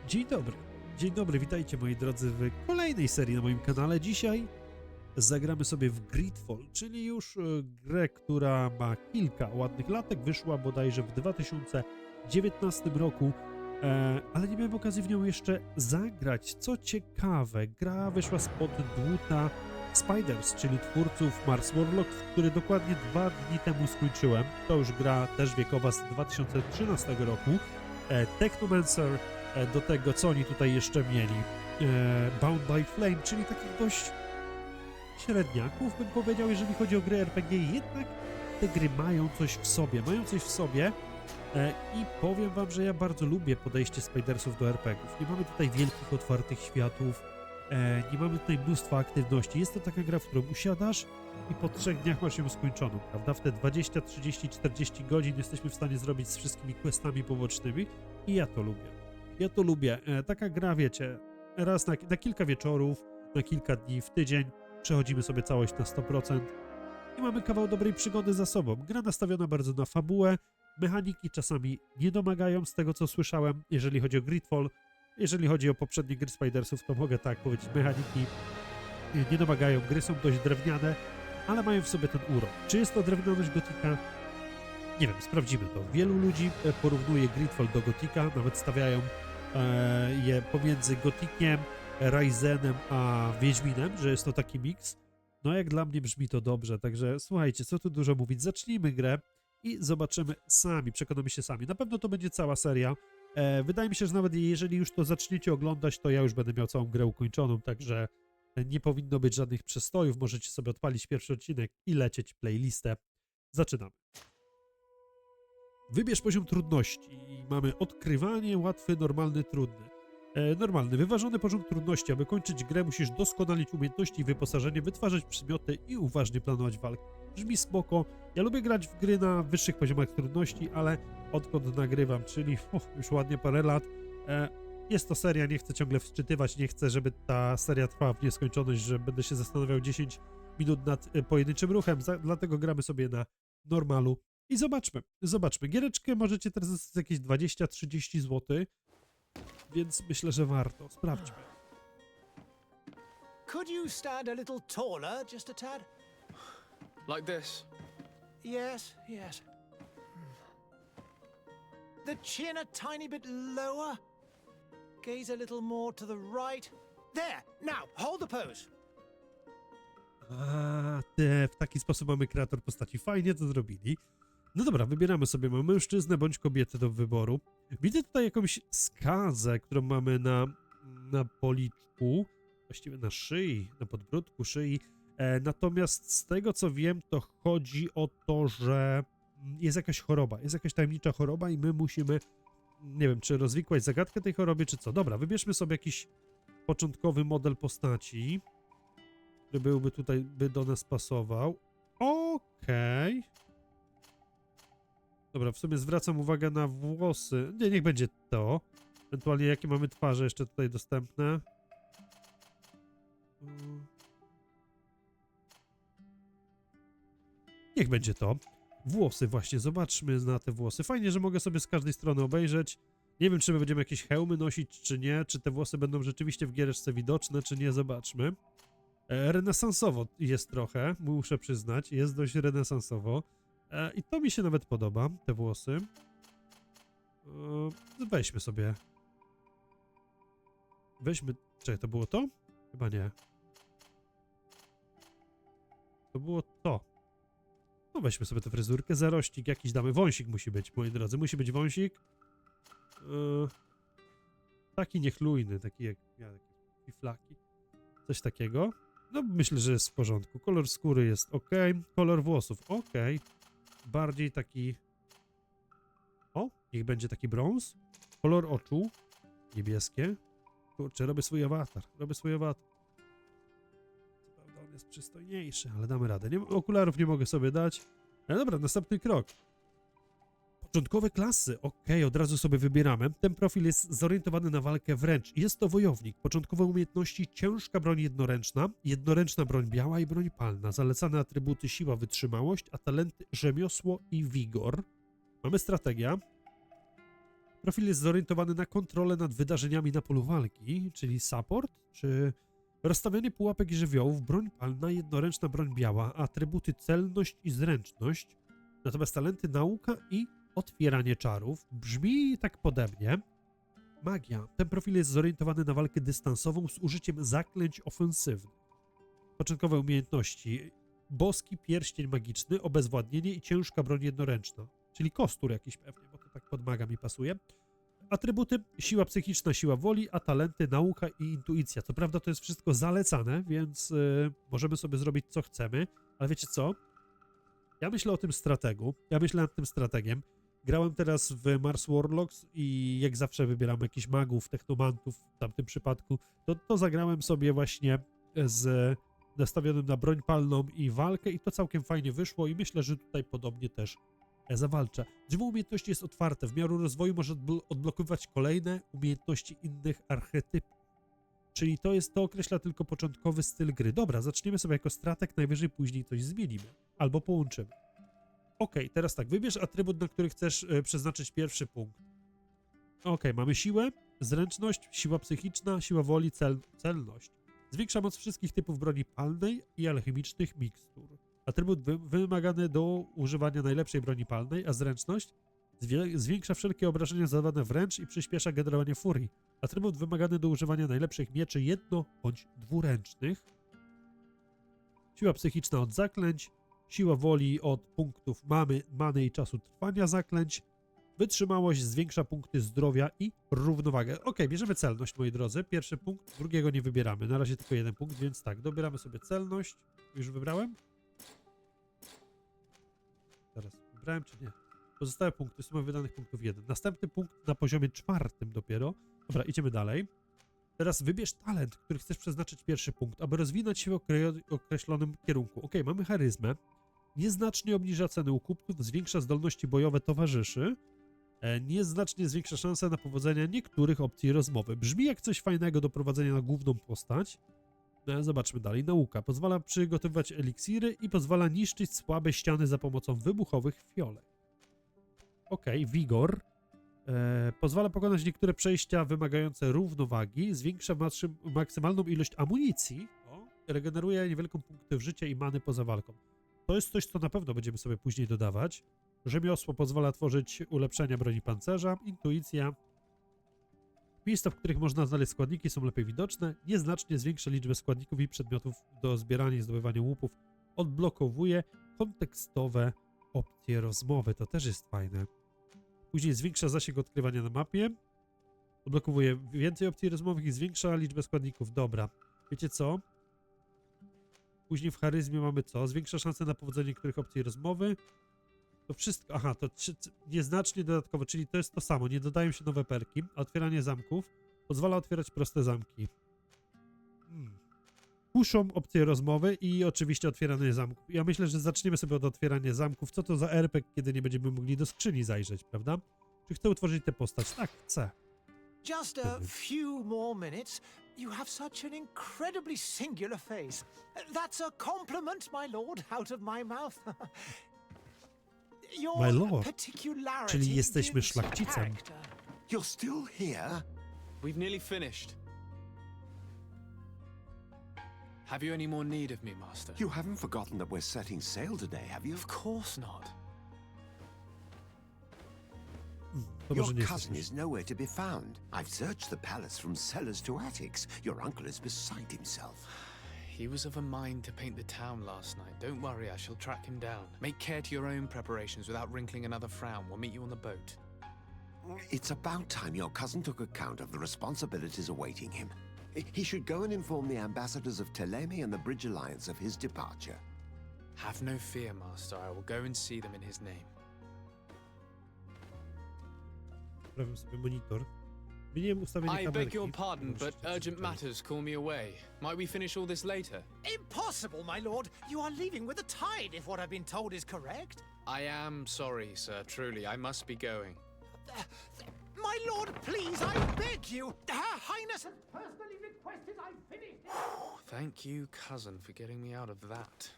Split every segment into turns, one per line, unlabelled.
Dzień dobry, witajcie moi drodzy w kolejnej serii na moim kanale. Dzisiaj zagramy sobie w GreedFall, czyli już grę, która ma kilka ładnych latek, wyszła bodajże w 2019 roku, ale nie miałem okazji w nią jeszcze zagrać. Co ciekawe, gra wyszła spod dłuta Spiders, czyli twórców Mars Warlock, który dokładnie 2 dni temu skończyłem. To już gra też wiekowa z 2013 roku. Technomancer, do tego, co oni tutaj jeszcze mieli, Bound by Flame, czyli takich dość średniaków, bym powiedział, jeżeli chodzi o gry RPG. Jednak te gry mają coś w sobie, i powiem wam, że ja bardzo lubię podejście Spidersów do RPGów. Nie mamy tutaj wielkich, otwartych światów, nie mamy tutaj mnóstwa aktywności. Jest to taka gra, w którą usiadasz i po 3 dniach masz ją skończoną, prawda? W te 20, 30, 40 godzin jesteśmy w stanie zrobić z wszystkimi questami pobocznymi i ja to lubię. Taka gra, wiecie, raz na kilka wieczorów, na kilka dni, w tydzień przechodzimy sobie całość na 100% i mamy kawał dobrej przygody za sobą. Gra nastawiona bardzo na fabułę, mechaniki czasami nie domagają z tego, co słyszałem, jeżeli chodzi o GreedFall. Jeżeli chodzi o poprzednie gry Spidersów, to mogę tak powiedzieć, mechaniki nie domagają, gry są dość drewniane, ale mają w sobie ten urok. Czy jest to drewnianość Gotika? Nie wiem, sprawdzimy to. Wielu ludzi porównuje GreedFall do Gotika, nawet stawiają je pomiędzy Gotikiem, Ryzenem a Wiedźminem, że jest to taki miks. No jak dla mnie brzmi to dobrze, także słuchajcie, co tu dużo mówić, zacznijmy grę i zobaczymy sami, przekonamy się sami. Na pewno to będzie cała seria. Wydaje mi się, że nawet jeżeli już to zaczniecie oglądać, to ja już będę miał całą grę ukończoną, także nie powinno być żadnych przestojów, możecie sobie odpalić pierwszy odcinek i lecieć playlistę. Zaczynamy. Wybierz poziom trudności i mamy odkrywanie, łatwy, normalny, trudny. Normalny, wyważony poziom trudności. Aby kończyć grę, musisz doskonalić umiejętności i wyposażenie, wytwarzać przymioty i uważnie planować walkę. Brzmi spoko. Ja lubię grać w gry na wyższych poziomach trudności, ale odkąd nagrywam, czyli już ładnie parę lat, jest to seria, nie chcę ciągle wczytywać, nie chcę, żeby ta seria trwała w nieskończoność, że będę się zastanawiał 10 minut nad pojedynczym ruchem, dlatego gramy sobie na normalu. I zobaczmy. Giereczkę możecie teraz za jakieś 20-30 zł, więc myślę, że warto. Sprawdźmy.
Could you stand a little taller, just a tad?
Like this?
Yes. The chin a tiny bit lower. Gaze a little more to the right. There! Now, hold the pose.
W taki sposób mamy kreator postaci. Fajnie to zrobili. No dobra, wybieramy sobie, mamy mężczyznę bądź kobietę do wyboru. Widzę tutaj jakąś skazę, którą mamy na policzku, właściwie na szyi, na podbródku szyi. Natomiast z tego, co wiem, to chodzi o to, że jest jakaś choroba, jest jakaś tajemnicza choroba i my musimy, nie wiem, czy rozwikłać zagadkę tej choroby, czy co. Dobra, wybierzmy sobie jakiś początkowy model postaci, który by do nas pasował. Okej. Dobra, w sumie zwracam uwagę na włosy. Nie, niech będzie to. Ewentualnie jakie mamy twarze jeszcze tutaj dostępne. Niech będzie to. Włosy właśnie, zobaczmy na te włosy. Fajnie, że mogę sobie z każdej strony obejrzeć. Nie wiem, czy my będziemy jakieś hełmy nosić, czy nie. Czy te włosy będą rzeczywiście w giereczce widoczne, czy nie. Zobaczmy. Renesansowo jest trochę, muszę przyznać. Jest dość renesansowo. I to mi się nawet podoba, te włosy. Weźmy sobie. Czekaj, to było to? Chyba nie. To było to. No weźmy sobie tę fryzurkę, zarościk jakiś damy. Wąsik musi być, moi drodzy. Musi być wąsik. Taki niechlujny, taki jak ja, takie fiflaki. Coś takiego. No myślę, że jest w porządku. Kolor skóry jest ok. Kolor włosów ok. Bardziej taki... O, niech będzie taki brąz. Kolor oczu. Niebieskie. Kurczę, robię swój awatar. Co prawda on jest przystojniejszy, ale damy radę. Okularów nie mogę sobie dać. Ale dobra, następny krok. Początkowe klasy. Okej, od razu sobie wybieramy. Ten profil jest zorientowany na walkę wręcz. Jest to wojownik. Początkowe umiejętności: ciężka broń jednoręczna, jednoręczna broń biała i broń palna. Zalecane atrybuty: siła, wytrzymałość, a talenty: rzemiosło i wigor. Mamy strategia. Profil jest zorientowany na kontrolę nad wydarzeniami na polu walki, czyli support, czy rozstawianie pułapek i żywiołów, broń palna, jednoręczna broń biała, atrybuty celność i zręczność, natomiast talenty nauka i otwieranie czarów. Brzmi tak podobnie. Magia. Ten profil jest zorientowany na walkę dystansową z użyciem zaklęć ofensywnych. Początkowe umiejętności: boski pierścień magiczny, obezwładnienie i ciężka broń jednoręczna. Czyli kostur jakiś pewnie, bo to tak pod maga mi pasuje. Atrybuty: siła psychiczna, siła woli, a talenty nauka i intuicja. Co prawda to jest wszystko zalecane, więc możemy sobie zrobić co chcemy, ale wiecie co? Ja myślę o tym strategu, ja myślę nad tym strategiem. Grałem teraz w Mars Warlocks i jak zawsze wybieram jakichś magów, technomantów w tamtym przypadku, to zagrałem sobie właśnie z nastawionym na broń palną i walkę i to całkiem fajnie wyszło i myślę, że tutaj podobnie też zawalczę. Drzewo umiejętności jest otwarte, w miarę rozwoju może odblokowywać kolejne umiejętności innych archetypów. Czyli to określa tylko początkowy styl gry. Dobra, zaczniemy sobie jako strateg, najwyżej później coś zmienimy. Albo połączymy. Ok, teraz tak, wybierz atrybut, na który chcesz przeznaczyć pierwszy punkt. Ok, mamy siłę, zręczność, siła psychiczna, siła woli, celność. Zwiększa moc wszystkich typów broni palnej i alchemicznych mikstur. Atrybut wymagany do używania najlepszej broni palnej, a zręczność zwiększa wszelkie obrażenia zadawane wręcz i przyspiesza generowanie furii. Atrybut wymagany do używania najlepszych mieczy jedno- bądź dwuręcznych. Siła psychiczna od zaklęć. Siła woli od punktów many i czasu trwania zaklęć. Wytrzymałość zwiększa punkty zdrowia i równowagę. Ok, bierzemy celność, moi drodzy. Pierwszy punkt, drugiego nie wybieramy. Na razie tylko jeden punkt, więc tak, dobieramy sobie celność. Już wybrałem? Teraz, wybrałem czy nie? Pozostałe punkty, suma wydanych punktów 1. Następny punkt na poziomie 4 dopiero. Dobra, idziemy dalej. Teraz wybierz talent, który chcesz przeznaczyć pierwszy punkt, aby rozwinąć się w określonym kierunku. Ok, mamy charyzmę. Nieznacznie obniża ceny u kupców, zwiększa zdolności bojowe towarzyszy. Nieznacznie zwiększa szanse na powodzenie niektórych opcji rozmowy. Brzmi jak coś fajnego do prowadzenia na główną postać. Zobaczmy dalej. Nauka. Pozwala przygotowywać eliksiry i pozwala niszczyć słabe ściany za pomocą wybuchowych fiolek. Ok, wigor. Pozwala pokonać niektóre przejścia wymagające równowagi, zwiększa maksymalną ilość amunicji, regeneruje niewielką punktów życia i many poza walką. To jest coś, co na pewno będziemy sobie później dodawać. Rzemiosło pozwala tworzyć ulepszenia broni pancerza, intuicja. Miejsca, w których można znaleźć składniki, są lepiej widoczne. Nieznacznie zwiększa liczbę składników i przedmiotów do zbierania i zdobywania łupów. Odblokowuje kontekstowe opcje rozmowy. To też jest fajne. Później zwiększa zasięg odkrywania na mapie. Odblokowuje więcej opcji rozmowych i zwiększa liczbę składników. Dobra. Wiecie co? Później w charyzmie mamy co? Zwiększa szanse na powodzenie niektórych opcji rozmowy. To wszystko. Aha, to nieznacznie dodatkowo, czyli to jest to samo. Nie dodają się nowe perki. Otwieranie zamków pozwala otwierać proste zamki. Puszczą opcje rozmowy i oczywiście otwieranie zamków. Ja myślę, że zaczniemy sobie od otwierania zamków. Co to za RPG, kiedy nie będziemy mogli do skrzyni zajrzeć, prawda? Czy chcę utworzyć tę postać? Tak, chcę.
Just a few more minutes. You have such an incredibly singular face. That's a compliment, my lord, out of my mouth. Your
My lord.
particularity
Czyli jesteśmy
gives
szlachcicem.
character.
You're still here?
We've nearly finished. Have you any more need of me, Master?
You haven't forgotten that we're setting sail today, have you?
Of course not.
To
Your
może nie
cousin
jesteśmy.
is nowhere to be found. I've searched the palace from cellars to attics. Your uncle is beside himself.
He was of a mind to paint the town last night. Don't worry, I shall track him down. Make care to your own preparations without wrinkling another frown. We'll meet you on the boat.
It's about time your cousin took account of the responsibilities awaiting him. He should go and inform the ambassadors of Teleme and the Bridge Alliance of his departure.
Have no fear, Master. I will go and see them in his name.
Naprawiam sobie monitor. Zmieniłem ustawienie
I
kamerki.
beg your pardon, but
Możecie
urgent
przeczytać.
matters call me away. Might we finish all this later?
Impossible, my lord. You are leaving with the tide, if what I've been told is correct.
I am sorry, sir. Truly, I must be going.
My lord, please, I beg you. Her Highness has personally requested I finish it.
Thank you, cousin, for getting me out of that.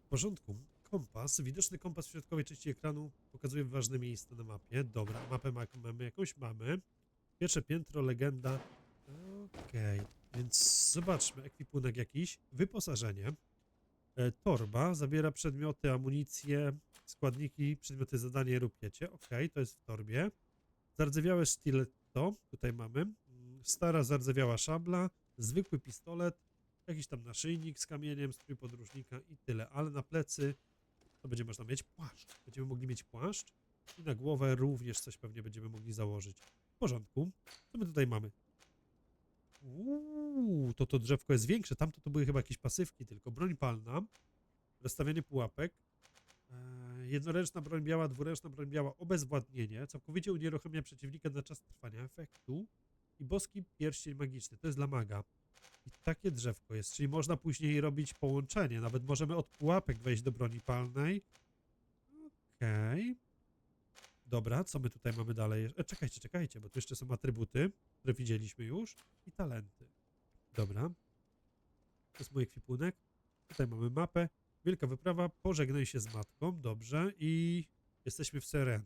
W porządku. Kompas. Widoczny kompas w środkowej części ekranu pokazuje pokazuje ważne miejsce na mapie. Dobra, mapę mamy jakąś? Mamy. Pierwsze piętro, legenda. Okej, więc zobaczmy. Ekwipunek jakiś. Wyposażenie. Torba zawiera przedmioty, amunicję, składniki, przedmioty zadanie lub piecie. Okej, to jest w torbie. Zardzewiałe sztyletto. Tutaj mamy. Stara, zardzewiała szabla. Zwykły pistolet. Jakiś tam naszyjnik z kamieniem, strój podróżnika i tyle. Ale na plecy to będzie można mieć płaszcz. Będziemy mogli mieć płaszcz i na głowę również coś pewnie będziemy mogli założyć. W porządku. Co my tutaj mamy? To drzewko jest większe. Tamto to były chyba jakieś pasywki tylko. Broń palna. Rozstawianie pułapek. Jednoręczna broń biała, dwuręczna broń biała. Obezwładnienie. Całkowicie unieruchamia przeciwnika na czas trwania efektu. I boski pierścień magiczny. To jest dla maga. I takie drzewko jest, czyli można później robić połączenie. Nawet możemy od pułapek wejść do broni palnej. Okej. Dobra, co my tutaj mamy dalej? Czekajcie, bo tu jeszcze są atrybuty, które widzieliśmy już. I talenty. Dobra. To jest mój ekwipunek. Tutaj mamy mapę. Wielka wyprawa. Pożegnaj się z matką. Dobrze. I jesteśmy w Seren.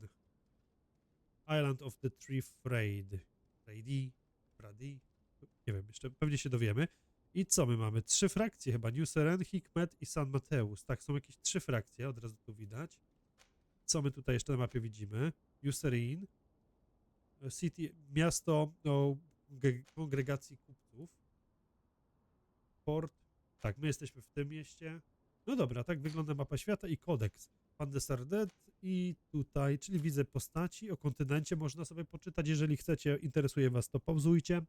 Island of the Tree Frayed. Frady. Nie wiem, jeszcze pewnie się dowiemy. I co my mamy? 3 frakcje chyba. New Seren, Hikmet i San Mateus. Tak, są jakieś 3 frakcje, od razu tu widać. Co my tutaj jeszcze na mapie widzimy? New Serin. City, miasto o kongregacji kupców. Port. Tak, my jesteśmy w tym mieście. No dobra, tak wygląda mapa świata i kodeks. Pan de Sardet i tutaj, czyli widzę postaci. O kontynencie można sobie poczytać. Jeżeli chcecie, interesuje was, to pauzujcie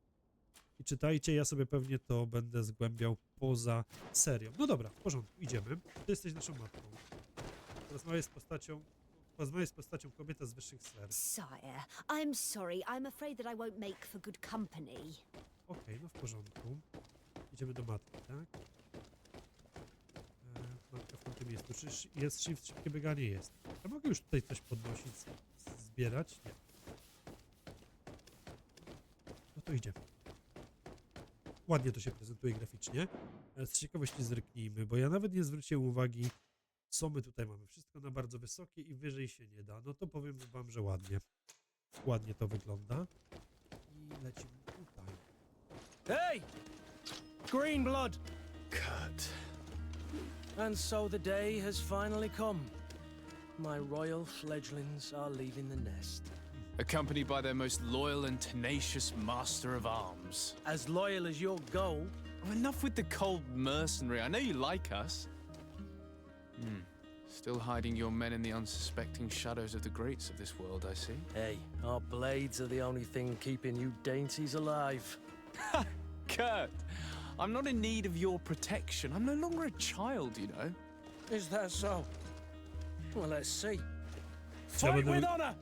i czytajcie. Ja sobie pewnie to będę zgłębiał poza serią. No dobra, w porządku, idziemy. Ty jesteś naszą matką. Rozmawiaj z postacią kobieta z wyższych sfer.
Sire, I'm sorry. I'm afraid that I won't make for good company.
Okej, no w porządku. Idziemy do matki, tak? Matka w tamtym miejscu. Czy jest shift, szybkie bieganie? Jest. Ja mogę już tutaj coś podnosić, zbierać? Nie. No to idziemy. Ładnie to się prezentuje graficznie. Z ciekawości zerknijmy, bo ja nawet nie zwróciłem uwagi, co my tutaj mamy. Wszystko na bardzo wysokie i wyżej się nie da. No to powiem wam, że ładnie. Ładnie to wygląda. I lecimy tutaj.
Hey! Green blood!
Kurt.
And so the day has finally come. My royal fledglings are leaving the nest.
Accompanied by their most loyal and tenacious master of arms.
As loyal as your goal.
Oh, enough with the cold mercenary. I know you like us. Still hiding your men in the unsuspecting shadows of the greats of this world, I see.
Hey, our blades are the only thing keeping you dainties alive.
Kurt, I'm not in need of your protection. I'm no longer a child, you know.
Is that so? Well, let's see.
Ja
Fight
będę
with honor!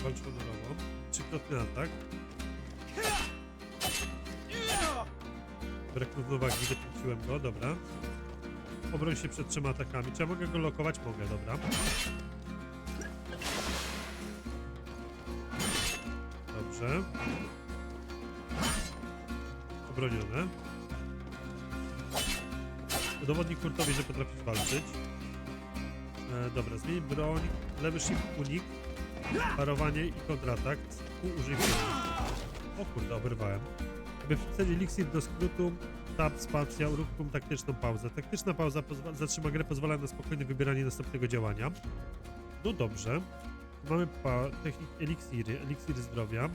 walcz honorowo. Trzykrotny atak. Brak równowagi, wypuściłem go, dobra. Obroń się przed 3 atakami. Czy ja mogę go lokować? Mogę, dobra. Dobrze. Obronione. Udowodnij Kurtowi, że potrafisz walczyć. Dobra, zmień broń. Lewy shift, unik. Parowanie i kontratak. Użyj O kurde, oberwałem. Aby wpisać eliksir do skrótu, tab, spacja, uruchom taktyczną pauzę. Taktyczna pauza zatrzyma grę, pozwala na spokojne wybieranie następnego działania. No dobrze. Mamy technik eliksiry, eliksir zdrowia.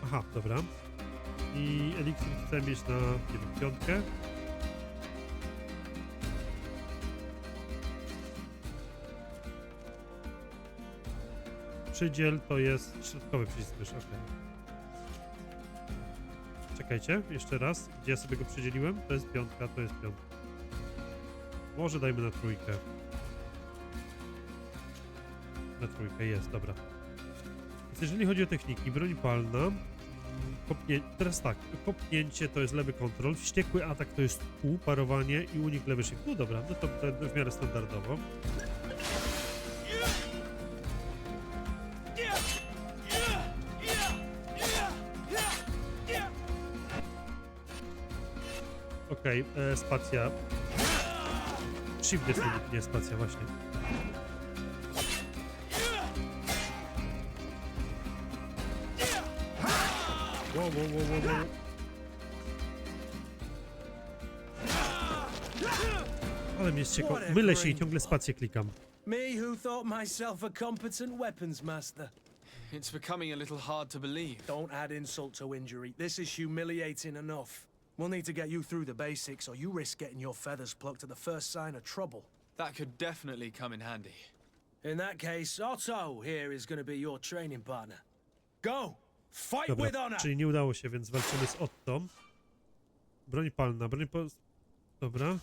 Aha, dobra. I eliksir chcę mieć na, nie wiem, 5. Przydziel to jest środkowy przycisk myszy, okej. Czekajcie, jeszcze raz. Gdzie ja sobie go przydzieliłem? To jest 5, to jest 5. Może dajmy na 3. Na 3 jest, dobra. Więc jeżeli chodzi o techniki, broń palna, teraz tak, kopnięcie to jest lewy kontrol, wściekły atak to jest Q, parowanie i unik lewy shift. No dobra, no to w miarę standardowo. Okej, spacja. shift jest unik, nie spacja, właśnie. Wow. Ale mnie ściekło. Mylę się i ciągle spację klikam.
Me who thought myself a competent weapons master.
It's becoming a little hard to believe.
Don't add insult to injury. This is humiliating enough. We'll need to get you through the basics, or you risk getting your feathers plucked at the first sign of trouble.
That could definitely come in handy.
In that case, Otto here is going to be your training partner. Go! Fight with
Dobra,
honor!
czyli nie udało się, więc walczymy z Otto. Broń palna, Dobra.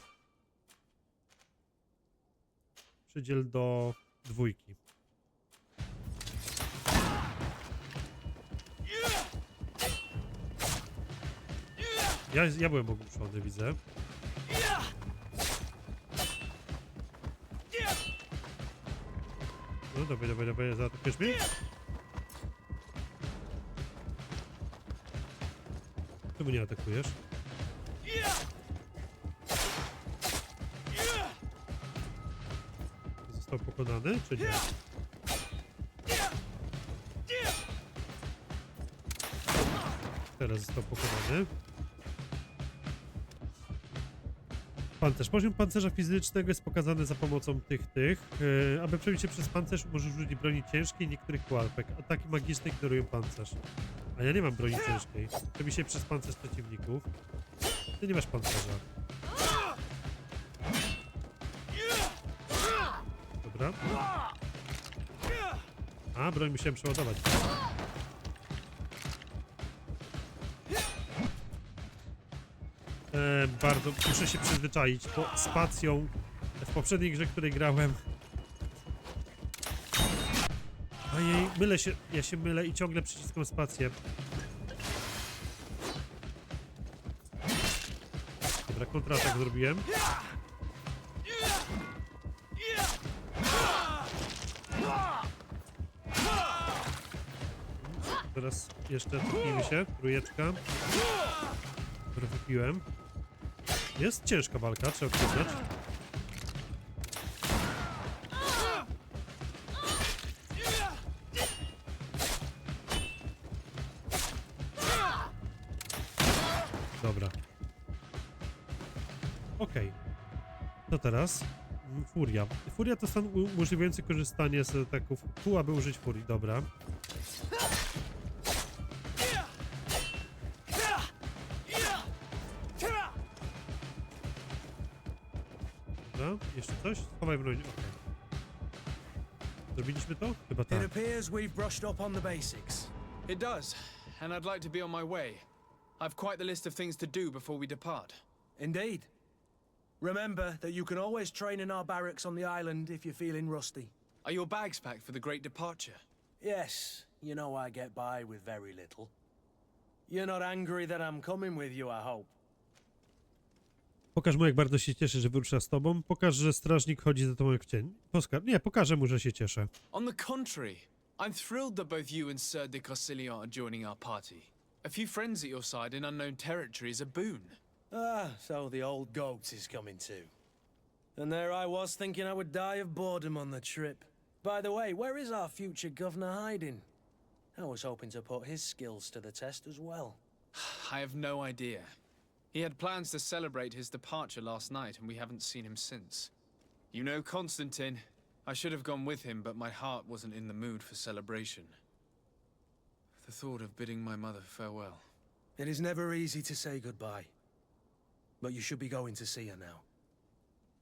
Przydziel do 2. Ja byłem ogłuszony, widzę. No dawaj, zaatakujesz mnie? Czemu nie atakujesz? Został pokonany, czy nie? Teraz został pokonany. Pancerz. Poziom pancerza fizycznego jest pokazany za pomocą tych. Aby przebić się przez pancerz, możesz użyć broni ciężkiej i niektórych pułapek. Ataki magiczne ignorują pancerz. A ja nie mam broni ciężkiej. Przebić się przez pancerz przeciwników. Ty nie masz pancerza. Dobra. A, broń musiałem przeładować. Bardzo muszę się przyzwyczaić, bo spacją w poprzedniej grze, której grałem. Ojej, mylę się, ja się mylę i ciągle przyciskam spację. Dobra, kontratak zrobiłem. Teraz jeszcze cofnijmy się, trójeczka. Który wypiłem. Jest ciężka walka, trzeba przyznać. Dobra. Okej. To teraz? Furia. Furia to stan umożliwiający korzystanie z ataków kół, aby użyć furii. Dobra. Jeszcze coś? Schowaj broń. Okay. Zrobiliśmy to? Chyba tak.
It appears we've brushed up on the basics.
It does, and I'd like to be on my way. I've quite the list of things to do before we depart.
Indeed. Remember that you can always train in our barracks on the island if you're feeling rusty.
Are your bags packed for the great departure?
Yes, you know I get by with very little. You're not angry that I'm coming with you, I hope.
Pokaż mu, jak bardzo się cieszy, że wyrusza z tobą. Pokaż, że strażnik chodzi za tobą jak w cień. Nie, pokażę mu, że się cieszę.
On the contrary, I'm thrilled that both you and Sir de Corsilion are joining our party. A few friends at your side in unknown territory is a boon.
Ah, so the old goat is coming too. And there I was thinking I would die of boredom on the trip. By the way, where is our future governor hiding? I was hoping to put his skills to the test as well.
I have no idea. He had plans to celebrate his departure last night, and we haven't seen him since. You know Constantine. I should have gone with him, but my heart wasn't in the mood for celebration. The thought of bidding my mother farewell.
It is never easy to say goodbye. But you should be going to see her now.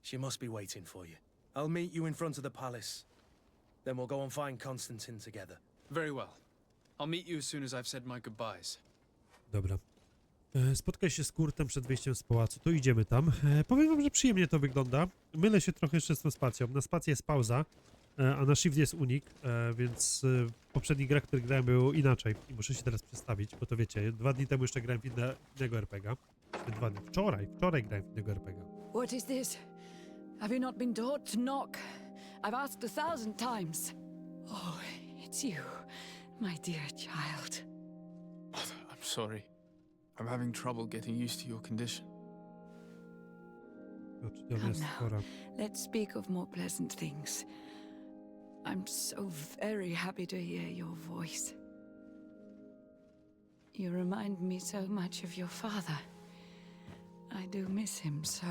She must be waiting for you. I'll meet you in front of the palace. Then we'll go and find Constantine together.
Very well. I'll meet you as soon as I've said my goodbyes.
Dobra. Spotkaj się z Kurtem przed wyjściem z pałacu. To idziemy tam. Powiem wam, że przyjemnie to wygląda. Mylę się trochę jeszcze z tą spacją. Na spację jest pauza, a na shift jest unik, więc w poprzednich grach, które grałem, było inaczej. I muszę się teraz przestawić, bo to wiecie, 2 dni temu jeszcze grałem w innego RPG-a. Wczoraj grałem w innego RPG-a.
What is this? Have you not been taught to knock? I've asked 1,000 times. Oh, it's you, my dear child.
Mother, I'm sorry. I'm having trouble getting used to your condition.
Oczywiście
Come
jest
now,
spora.
let's speak of more pleasant things. I'm so very happy to hear your voice. You remind me so much of your father. I do miss him so.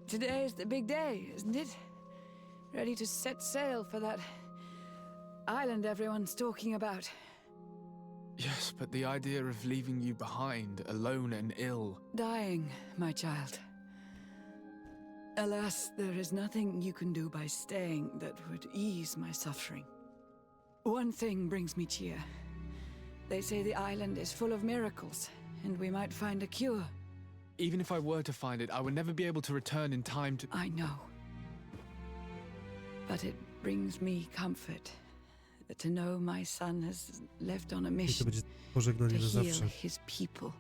Today is the big day, isn't it? Ready to set sail for that island everyone's talking about.
Yes, but the idea of leaving you behind, alone and ill.
Dying, my child. Alas, there is nothing you can do by staying that would ease my suffering. One thing brings me cheer. They say the island is full of miracles, and we might find a cure.
Even if I were to find it, I would never be able to return in time to...
I know. But it brings me comfort to know my son has left on a
I to
mission
będzie
to
pożegnanie na
heal
zawsze.
his people.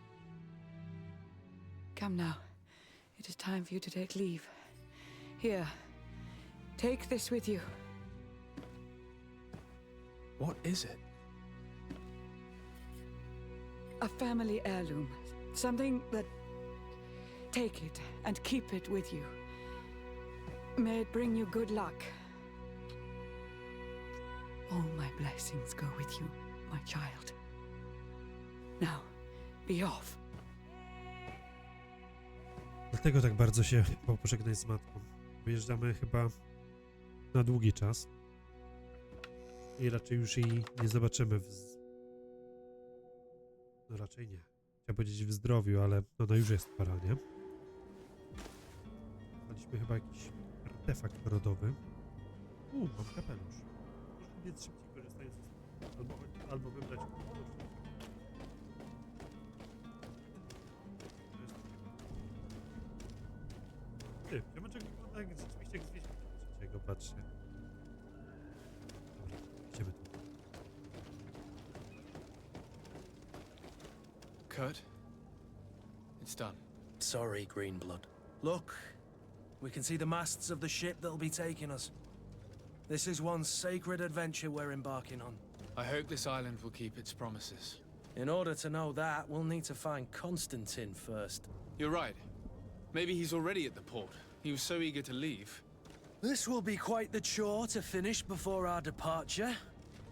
Come now. It is time for you to take leave. Here. Take this with you.
What is it?
A family heirloom. Something that... Take it and keep it with you. May it bring you good luck. All my blessings go with you, my child. Now, be off.
Dlatego tak bardzo się chciał pożegnać z matką. Wyjeżdżamy chyba na długi czas. I raczej już jej nie zobaczymy No raczej nie. Chciałem powiedzieć w zdrowiu, ale ona już jest stara, nie? Mieliśmy chyba jakiś artefakt rodowy. Mam kapelusz. Więc szybciej korzystając albo wybrać... Ty, ziomeczek wygląda jak rzeczywiście jak z Wiedźmina trzeciego, patrzcie. Dobra, idziemy tu.
Kurt? It's done.
Sorry, Greenblood. Look, we can see the masts of the ship that'll be taking us. This is one sacred adventure we're embarking on.
I hope this island will keep its promises.
In order to know that, we'll need to find Constantine first.
You're right. Maybe he's already at the port. He was so eager to leave.
This will be quite the chore to finish before our departure.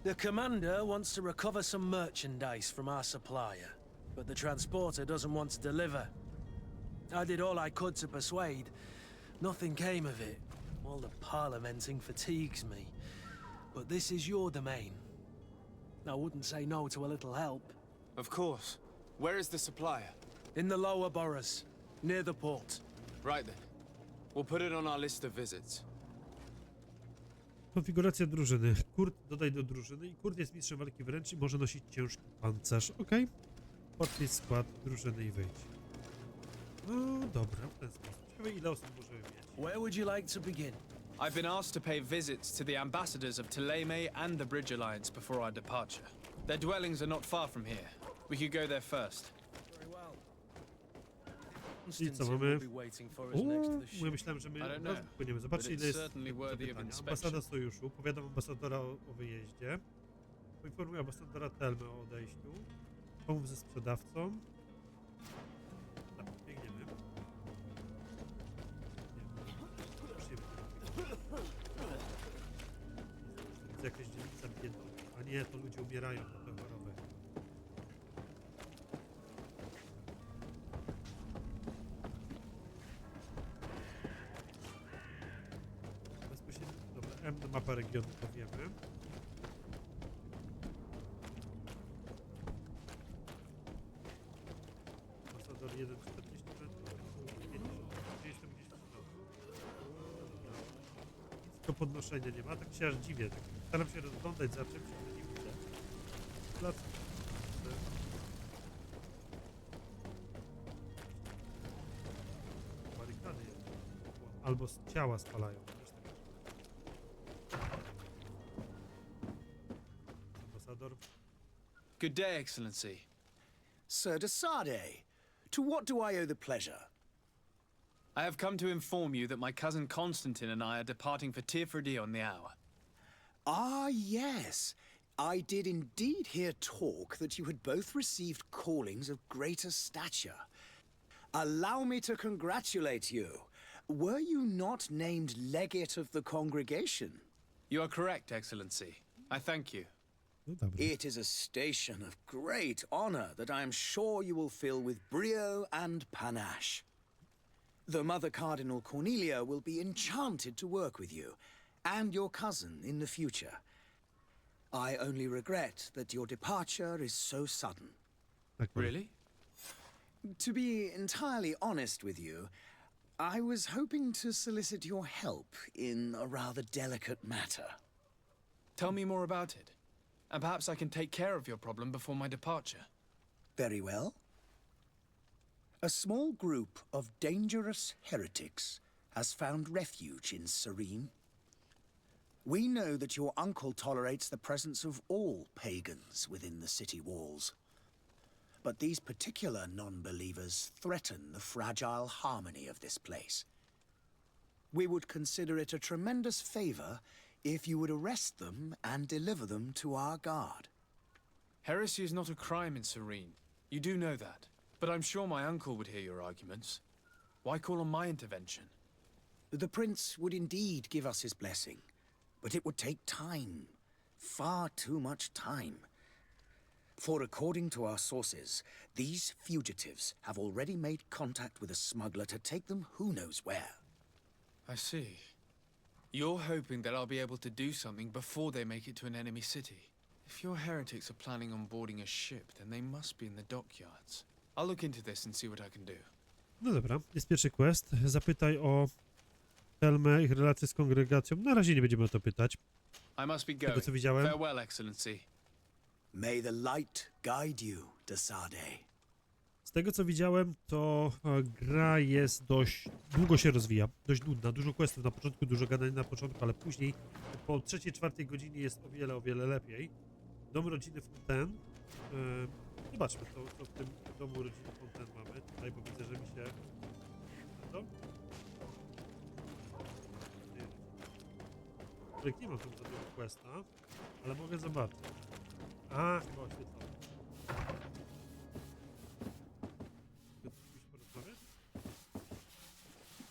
The commander wants to recover some merchandise from our supplier, but the transporter doesn't want to deliver. I did all I could to persuade. Nothing came of it. All the parliamenting fatigues me. But this is your domain. I wouldn't say no to a little help.
Of course. Where is the supplier?
In the lower boroughs, near the port.
Right then. We'll put it on our list of visits.
Konfiguracja drużyny. Kurt dodaj do drużyny i Kurt jest mistrzem walki wręcz i może nosić ciężki pancerz. Okej. Podpisz skład drużyny i wyjdź. No dobra, w ten sposób. Ciekawe ile osób możemy mieć.
Where would you like to begin?
I've been asked to pay visits to the ambassadors of Thélème and the Bridge Alliance before our departure. Their dwellings are not far from here. We could go there first.
Very well.
I co
Constantine
mamy?
will be waiting for us next to the ship.
Ja myślałem, że my
I don't
od
know,
razu płyniemy.
but
Zobaczcie ile
it's
jest
certainly worthy of
pytania.
inspection.
Ambasada sojuszu. Powiadam ambasadora o wyjeździe. Poinformuję ambasadora Telmy o odejściu. Pomów ze sprzedawcą. Tak, biegniemy. Widzę jakaś dzielnica biedna. A nie, to ludzie umierają na tę chorobę. Bezpośrednio, dobra, M na mapa regionu to wiemy. Ambasador 1, 40 metrów, 50, 30, 50 tylko podnoszenia nie ma, tak się aż dziwię. Tak staram się rozglądać za czymś, ale nie widzę. Plac. Barykady jest. Albo z ciała spalają. Ambasador.
Good day, Excellency.
Sir Desade, to what do I owe the pleasure?
I have come to inform you that my cousin Constantine and I are departing for Tirfredi on the hour.
Ah, yes. I did indeed hear talk that you had both received callings of greater stature.
Allow me to congratulate you. Were you not named legate of the congregation?
You are correct, Excellency. I thank you.
No dobrze.
It is a station of great honor that I am sure you will fill with brio and panache. The Mother Cardinal Cornelia will be enchanted to work with you, and your cousin in the future. I only regret that your departure is so sudden.
Tak,
Really?
To be entirely honest with you, I was hoping to solicit your help in a rather delicate matter.
Tell me more about it. And perhaps I can take care of your problem before my departure.
Very well. A small group of dangerous heretics has found refuge in Serene. We know that your uncle tolerates the presence of all pagans within the city walls. But these particular non-believers threaten the fragile harmony of this place. We would consider it a tremendous favor if you would arrest them and deliver them to our guard.
Heresy is not a crime in Serene. You do know that. But I'm sure my uncle would hear your arguments. Why call on my intervention?
The prince would indeed give us his blessing, but it would take time. Far too much time. For according to our sources, these fugitives have already made contact with a smuggler to take them who knows where.
I see. You're hoping that I'll be able to do something before they make it to an enemy city. If your heretics are planning on boarding a ship, then they must be in the dockyards. I'll look into this and see what I can do.
No dobra, jest pierwszy quest. Zapytaj o Helmę, ich relacje z kongregacją. Na razie nie będziemy o to pytać.
I must be
Z tego
going.
co widziałem.
Farewell, Excellency.
May the light guide you, Desade.
Z tego co widziałem, to gra jest dość długo się rozwija, dość nudna, dużo questów na początku, dużo gadań na początku, ale później po 3-4 godzinie jest o wiele lepiej. Dom rodziny Fontaine. Zobaczmy, co w tym domu rodziny Fontaine mamy tutaj, bo widzę, że mi się... To? Nie mam tu żadnego questa, ale mogę zobaczyć. A, chyba oświetlone.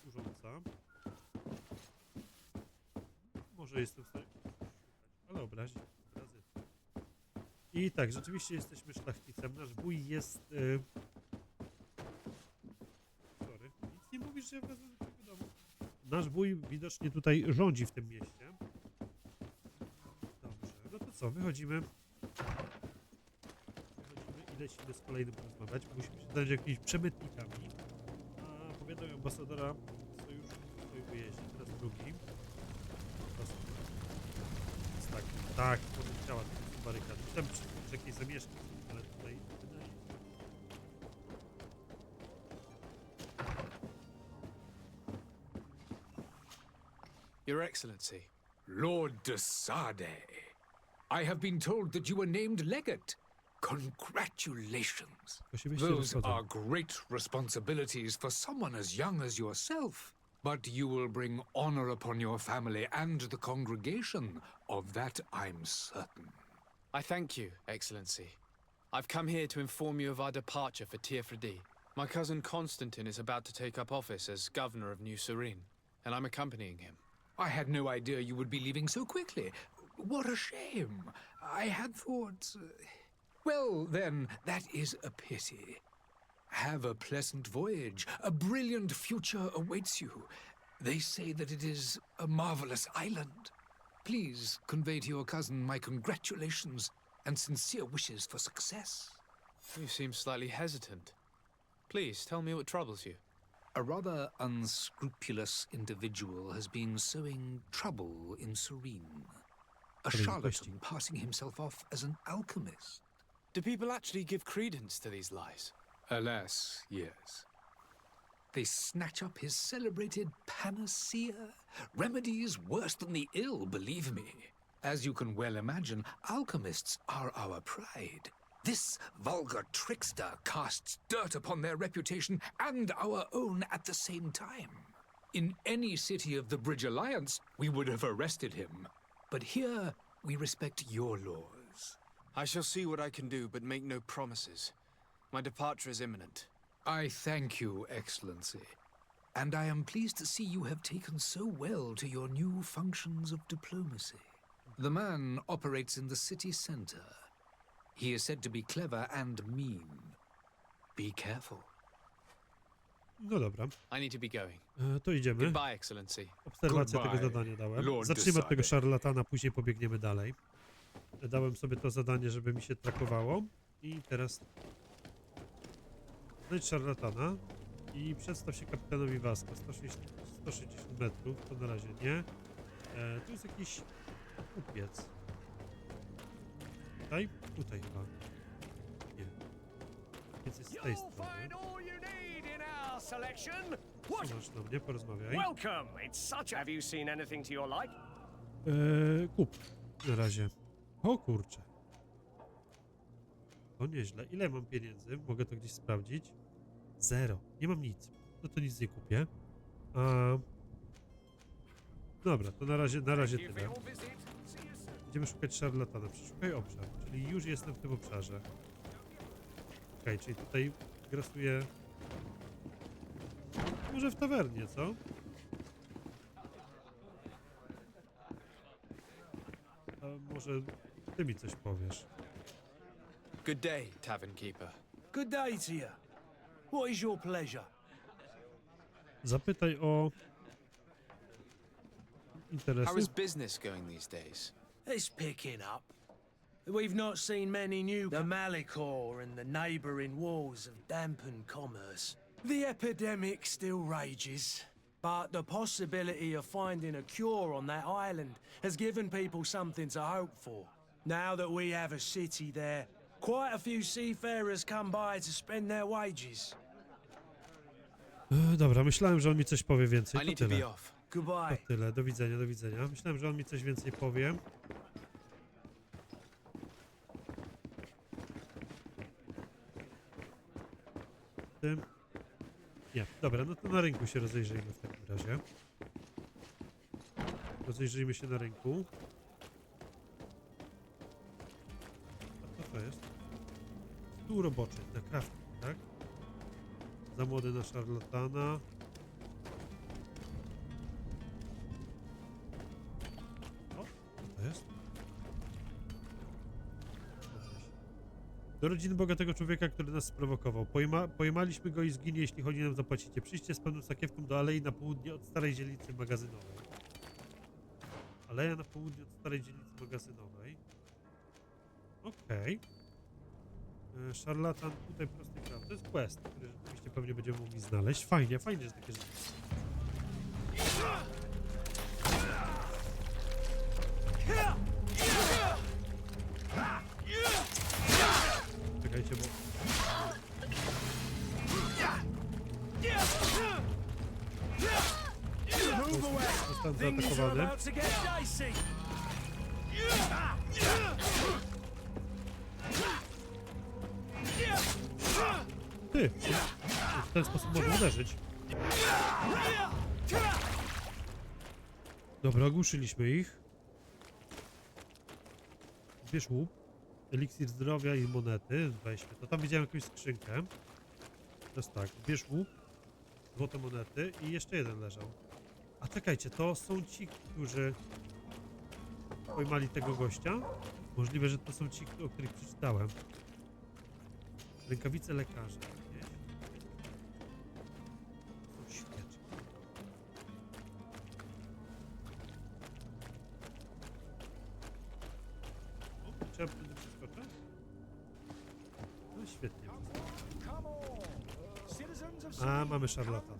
Urządza. Może jestem w stanie szukać, ale obrazy. I tak, rzeczywiście jesteśmy szlachcicem. Nasz wuj jest... Sorry, nic nie mówisz, że ja wracam do tego domu. Nasz wuj widocznie tutaj rządzi w tym mieście. Dobrze, no to co, wychodzimy i lecimy z kolejnym porozmawiać. Musimy się zająć jakimiś przemytnikami. A powiadają ambasadora sojuszu stoi w ujeździe. Teraz drugi. Tak, powiedziała, to jest barykad. Tam przy jakiejś zamieszki, ale tutaj wydaje się.
Your Excellency.
Lord de Sade, I have been told that you were named legate. Congratulations. Those are great responsibilities for someone as young as yourself. But you will bring honor upon your family and the congregation. Of that I'm certain.
I thank you, Excellency. I've come here to inform you of our departure for Tiefredi. My cousin Constantine is about to take up office as governor of New Serene, and I'm accompanying him.
I had no idea you would be leaving so quickly. What a shame. I had thought... Well, then, that is a pity. Have a pleasant voyage. A brilliant future awaits you. They say that it is a marvelous island. Please convey to your cousin my congratulations and sincere wishes for success.
You seem slightly hesitant. Please, tell me what troubles you.
A rather unscrupulous individual has been sowing trouble in Serene. A charlatan passing himself off as an alchemist.
Do people actually give credence to these lies?
Alas, yes. They snatch up his celebrated panacea, remedies worse than the ill, believe me. As you can well imagine, alchemists are our pride. This vulgar trickster casts dirt upon their reputation and our own at the same time. In any city of the Bridge Alliance, we would have arrested him. But here, we respect your laws.
I shall see what I can do, but make no promises. My departure is imminent.
I thank you, Excellency. And I am pleased to see you have taken so well to your new functions of diplomacy. The man operates in the city center. He is said to be clever and mean. Be careful.
No dobra,
I need to be going.
to idziemy.
Goodbye, Excellency.
Obserwację
Goodbye,
tego zadania dałem.
Lord
Zacznijmy od tego
Decider.
szarlatana, później pobiegniemy dalej. Dałem sobie to zadanie, żeby mi się trakowało. I teraz... Znajdź szarlatana i przedstaw się kapitanowi Vasco. 160 metrów, to na razie nie. Tu jest jakiś kupiec. Tutaj? Tutaj chyba. Nie. Kupiec jest z tej strony. Co masz do mnie? Porozmawiaj.
Welcome! It's such. Have you seen anything to your like?
Kup. Na razie. O kurczę. To nieźle. Ile mam pieniędzy? Mogę to gdzieś sprawdzić. 0. Nie mam nic. No to nic nie kupię. Dobra, to na razie tyle. Będziemy szukać szarlatana. Przeszukaj obszar. Czyli już jestem w tym obszarze. Okej, czyli tutaj grasuję... Może w tawernie, co? A może ty mi coś powiesz.
Good day, tavern keeper.
Good day to you. What is your pleasure?
Zapytaj o...
How
interesy.
is business going these days?
It's picking up. We've not seen many new. The Malikor and the neighbouring wars have dampened commerce. The epidemic still rages, but the possibility of finding a cure on that island has given people something to hope for. Now that we have a city there, quite a few seafarers come by to spend their wages.
Dobra, myślałem, że on mi coś powie
I
więcej. To
need to be
tyle.
off.
Goodbye.
To tyle. Do widzenia, do widzenia. Myślałem, że on mi coś więcej powie. Tym. Nie, dobra, no to na rynku się rozejrzyjmy w takim razie. Rozejrzyjmy się na rynku. A co to jest? Tu roboczy, na crafting, tak? Za młody na szarlatana. O, co to jest? Do rodziny bogatego człowieka, który nas sprowokował. Pojmaliśmy go i zginie, jeśli chodzi nam zapłacicie. Przyjdźcie z pełną sakiewką do alei na południe od starej dzielnicy magazynowej. Aleja na południe od starej dzielnicy magazynowej. Okej. Szarlatan tutaj prosty krab. To jest quest, który rzeczywiście pewnie będziemy mogli znaleźć. Fajnie, fajnie, że takie rzeczy. Czekajcie, bo... Zostałem
Things are
zaatakowany.
about to get dicey.
Ty! W ten sposób mogę uderzyć. Dobra, ogłuszyliśmy ich. Bierz łup. Eliksir zdrowia i monety. Weźmy to. Tam widziałem jakąś skrzynkę. Teraz tak, bierz łup. Złote monety i jeszcze jeden leżał. A czekajcie, to są ci, którzy pojmali tego gościa? Możliwe, że to są ci, o których przeczytałem. Rękawice lekarza. Nie? To są świeczki. O, trzeba wtedy przeskoczyć? No świetnie. A, mamy szarlatana.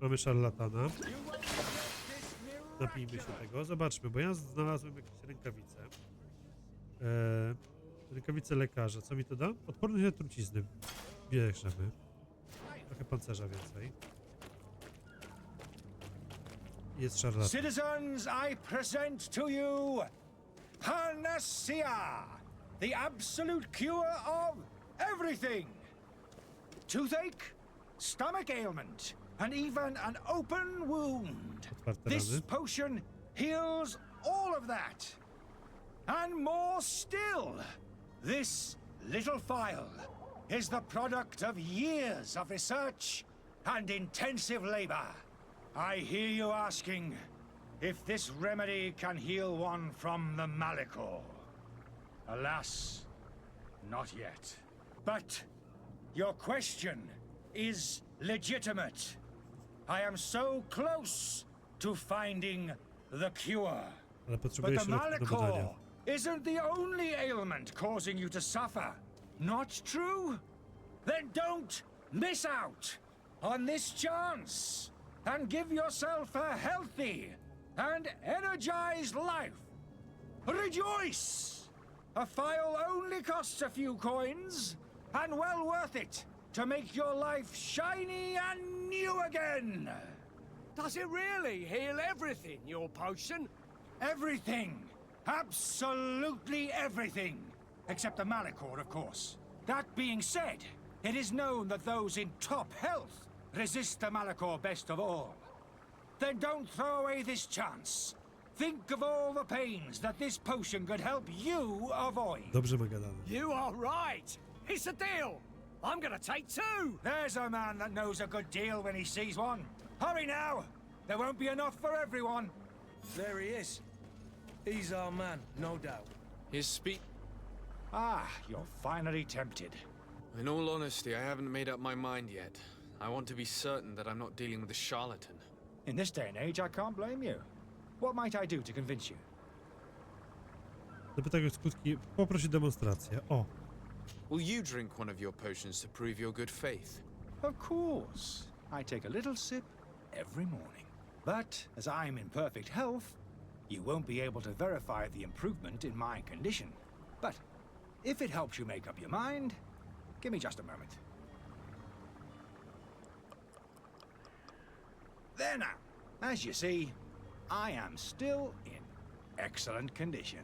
Mamy szarlatana. Napijmy się tego. Zobaczmy, bo ja znalazłem jakieś rękawice. Rękawice lekarza. Co mi to da? Odporność na trucizny. Bierzemy. Trochę pancerza więcej. Jest szarlatan.
Citizens, I present to you Panacea, the absolute cure of everything. Toothache, stomach ailment, and even an open wound.
Otwarte
This
rany.
potion heals all of that. And more still, this little phial
is the product of years of research and intensive labor. I hear you asking if this remedy can heal one from the Malachor. Alas, not yet. But your question is legitimate. I am so close to finding the cure.
Ale
But
potrzebuję
the
środków do badania.
Malachor isn't the only ailment causing you to suffer. Not true? Then don't miss out on this chance and give yourself a healthy and energized life. Rejoice! A file only costs a few coins, and well worth it to make your life shiny and new again.
Does it really heal everything, your potion?
Everything. Absolutely everything. Except the Malachor, of course. That being said, it is known that those in top health resist the Malachor best of all. Then don't throw away this chance. Think of all the pains that this potion could help you avoid.
Dobrze ma gadane.
You are right. It's a deal. I'm gonna take two.
There's a man that knows a good deal when he sees one. Hurry now. There won't be enough for everyone.
There he is. He's our man, no doubt.
His speech.
Ah, you're finally tempted.
In all honesty, I haven't made up my mind yet. I want to be certain that I'm not dealing with a charlatan.
In this day and age, I can't blame you. What might I do to convince you?
Zapytaj o skutki. Poprosi demonstrację. O,
Will you drink one of your potions to prove your good faith?
Of course. I take a little sip every morning. But as I'm in perfect health, you won't be able to verify the improvement in my condition. But if it helps you make up your mind, give me just a moment. There now. As you see, I am still in excellent condition.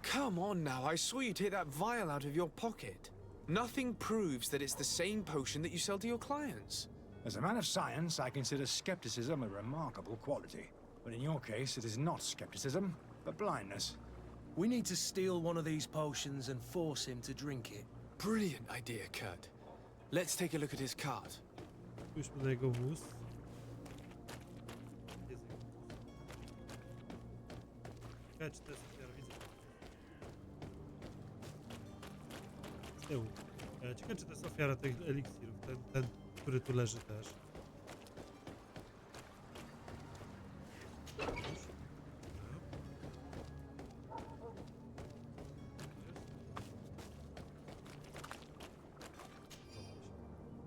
Come on now, I saw you take that vial out of your pocket. Nothing proves that it's the same potion that you sell to your clients.
As a man of science, I consider skepticism a remarkable quality. But in your case, it is not skepticism, but blindness.
We need to steal one of these potions and force him to drink it.
Brilliant idea, Kurt. Let's take a look at his cart.
spójrzmy na jego wóz. Ciekawe, czy to jest ofiara, widzę. Z tyłu. Ciekawe, czy to jest ofiara tych eliksirów, ten, który tu leży też.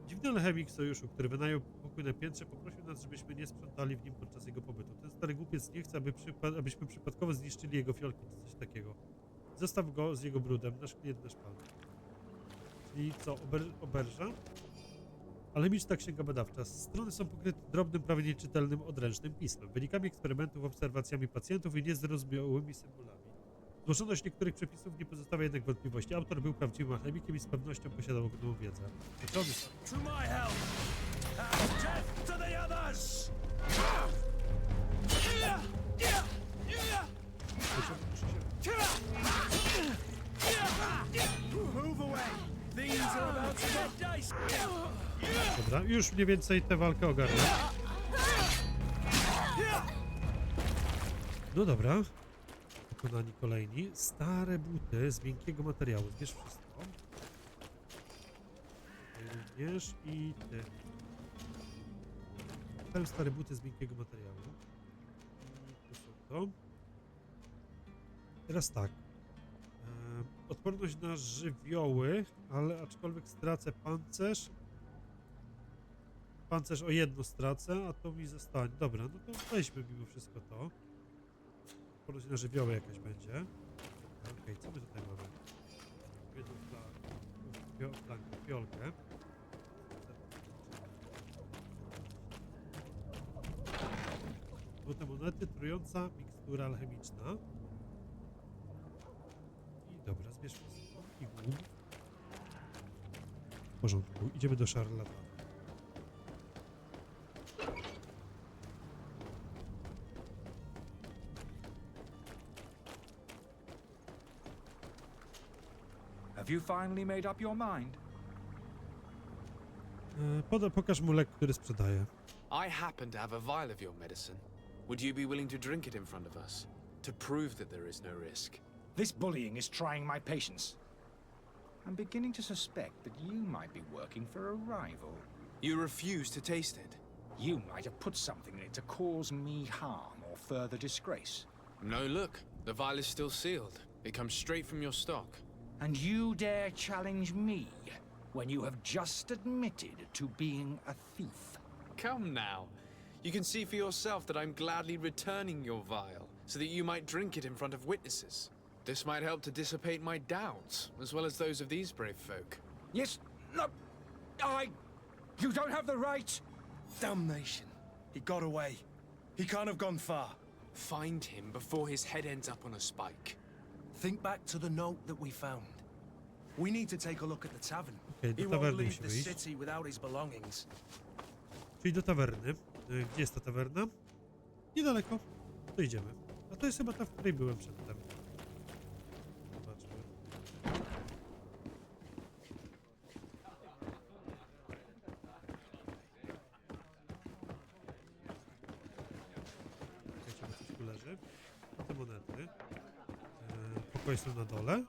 Dziwny alchemik sojuszu, który wynajął pokój na piętrze, poprosił nas, żebyśmy nie sprzątali w nim podczas jego pobytu. Ten stary głupiec nie chce, abyśmy przypadkowo zniszczyli jego fiolki, czy coś takiego. Zostaw go z jego brudem, nasz klient, nasz pan. Czyli co, oberża? Alchemiczna księga badawcza. Strony są pokryte drobnym, prawie nieczytelnym, odręcznym pismem, wynikami eksperymentów, obserwacjami pacjentów i niezrozumiałymi symbolami. Złożoność niektórych przepisów nie pozostawia jednak wątpliwości. Autor był prawdziwym alchemikiem i z pewnością posiadał ogromną wiedzę.
To my help! And death to the others! Move away! These are about to get dicey!
Dobra, już mniej więcej tę walkę ogarnę. No dobra. Wykonani kolejni. Stare buty z miękkiego materiału. Zbierz wszystko. Ty również i ty. Tam stare buty z miękkiego materiału. I tu są to. Teraz tak. Odporność na żywioły, ale aczkolwiek stracę pancerz. Pancerz o jedno stracę, a to mi zostanie. Dobra, no to weźmy mimo wszystko to. Odporność na żywioły jakaś będzie. Okej, co my tutaj mamy? Jedną flankę, fiolkę. Złote monety, trująca mikstura alchemiczna. I dobra, zbierz wszystko. I głód. W porządku, idziemy do szarlatana.
Have you finally made up your mind?
Pokaż mu lek, który sprzedaje.
I happen to have a vial of your medicine. Would you be willing to drink it in front of us? To prove that there is no risk?
This bullying is trying my patience. I'm beginning to suspect that you might be working for a rival.
You refuse to taste it?
You might have put something in it to cause me harm or further disgrace.
No, look. The vial is still sealed. It comes straight from your stock.
And you dare challenge me when you have just admitted to being a thief?
Come now. You can see for yourself that I'm gladly returning your vial, so that you might drink it in front of witnesses. This might help to dissipate my doubts, as well as those of these brave folk.
Yes, no, you don't have the right.
Damnation. He got away. He can't have gone far.
Find him before his head ends up on a spike.
Think back to the note that we found. We need to take a look at the tavern.
Okej,
He
do
won't
tawerny
leave
musimy
the
iść.
city without his belongings.
Czyli do tawerny. Gdzie jest ta tawerna? Niedaleko. To idziemy. A to jest chyba ta, w której byłem przedtem. Zobaczmy. Czekajcie, bo coś tu leży. Te monety. Pokoje są na dole.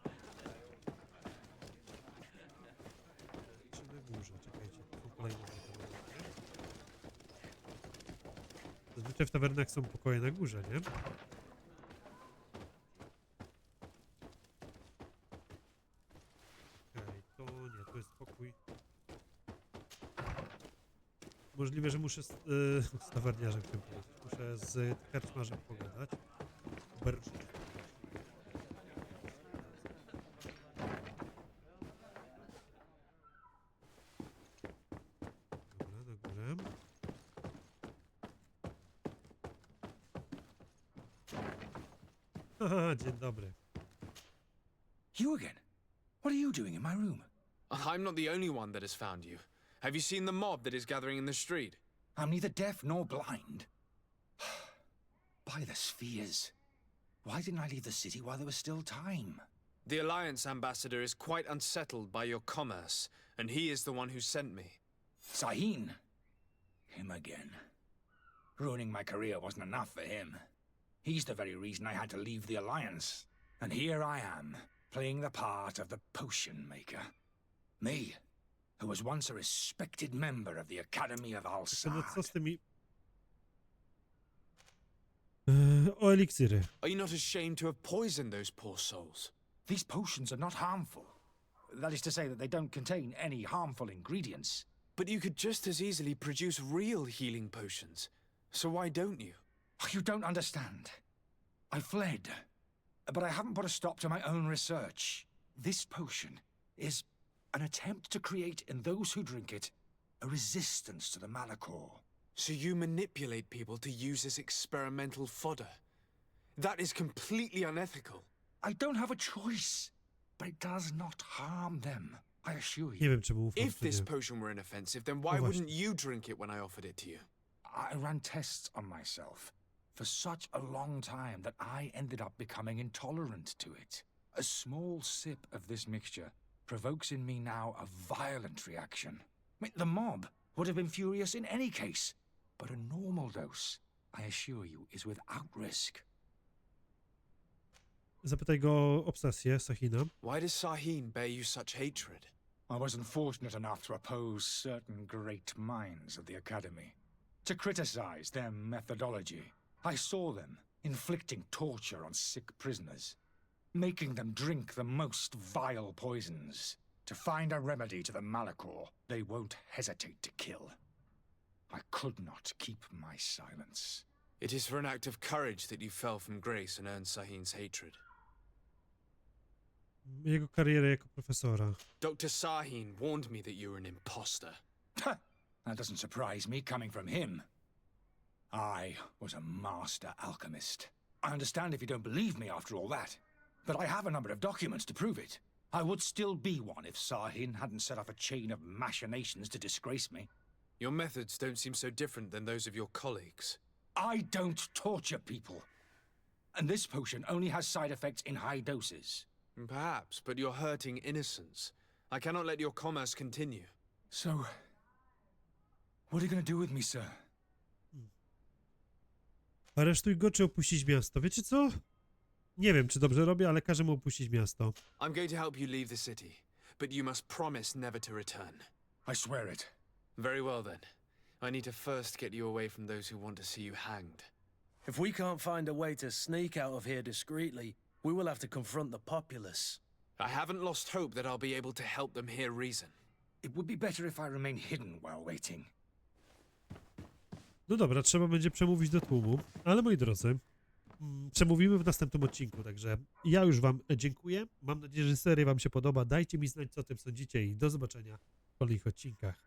Czy na górze? Czekajcie, tu są kolejne monety. Zazwyczaj w tawernach są pokoje na górze, nie? Okej, to nie, to jest pokój. Możliwe, że muszę z tawerniarzem chciałem powiedzieć. Muszę z karczmarzem pogadać. Dobra, na górę. Haha, dzień dobry.
You again? What are you doing in my room?
I'm not the only one that has found you. Have you seen the mob that is gathering in the street?
I'm neither deaf nor blind. By the spheres. Why didn't I leave the city while there was still time?
The Alliance ambassador is quite unsettled by your commerce, and he is the one who sent me.
Sahin. Him again. Ruining my career wasn't enough for him. He's the very reason I had to leave the Alliance. And here I am, playing the part of the potion maker. Me, who was once a respected member of the Academy of
No
Al-Sad.
co z tymi... O eliksiry.
Are you not ashamed to have poisoned those poor souls?
These potions are not harmful. That is to say that they don't contain any harmful ingredients.
But you could just as easily produce real healing potions. So why don't you?
You don't understand. I fled, but I haven't put a stop to my own research. This potion is an attempt to create in those who drink it a resistance to the Malachor.
So you manipulate people to use as experimental fodder. That is completely unethical.
I don't have a choice, but it does not harm them, I assure
Nie
you.
wiem, czemu ufam,
If
czy
this
nie.
potion were inoffensive, then why
No właśnie.
wouldn't you drink it when I offered it to you?
I ran tests on myself for such a long time that I ended up becoming intolerant to it. A small sip of this mixture provokes in me now a violent reaction. I mean, the mob would have been furious in any case, but a normal dose, I assure you, is without risk.
Zapytaj go o obsesję Sahina.
Why does Sahin bear you such hatred?
I wasn't fortunate enough to oppose certain great minds of the Academy. To criticize their methodology. I saw them inflicting torture on sick prisoners, making them drink the most vile poisons. To find a remedy to the Malachor, they won't hesitate to kill. I could not keep my silence.
It is for an act of courage that you fell from grace and earned Sahin's hatred.
Jego karierę jako profesora.
Dr. Sahin warned me that you were an imposter.
That doesn't surprise me coming from him. I was a master alchemist. I understand if you don't believe me after all that, but I have a number of documents to prove it. I would still be one if Sahin hadn't set off a chain of machinations to disgrace me.
Your methods don't seem so different than those of your colleagues.
I don't torture people. And this potion only has side effects in high doses.
Perhaps, but you're hurting innocents. I cannot let your commerce continue.
So, What are you gonna do with me, sir?
Aresztuj go, czy opuścić miasto. Wiecie co? Nie wiem, czy dobrze robię, ale każę mu opuścić miasto.
I'm going to help you leave the city, but you must promise never to return.
I swear it.
Very well then. I need to first get you away from those who want to see you hanged.
If we can't find a way to sneak out of here discreetly, we will have to confront the populace.
I haven't lost hope that I'll be able to help them hear reason.
It would be better if I remain hidden while waiting.
No dobra, trzeba będzie przemówić do tłumu, ale moi drodzy, przemówimy w następnym odcinku, także ja już wam dziękuję. Mam nadzieję, że seria wam się podoba. Dajcie mi znać, co o tym sądzicie i do zobaczenia w kolejnych odcinkach.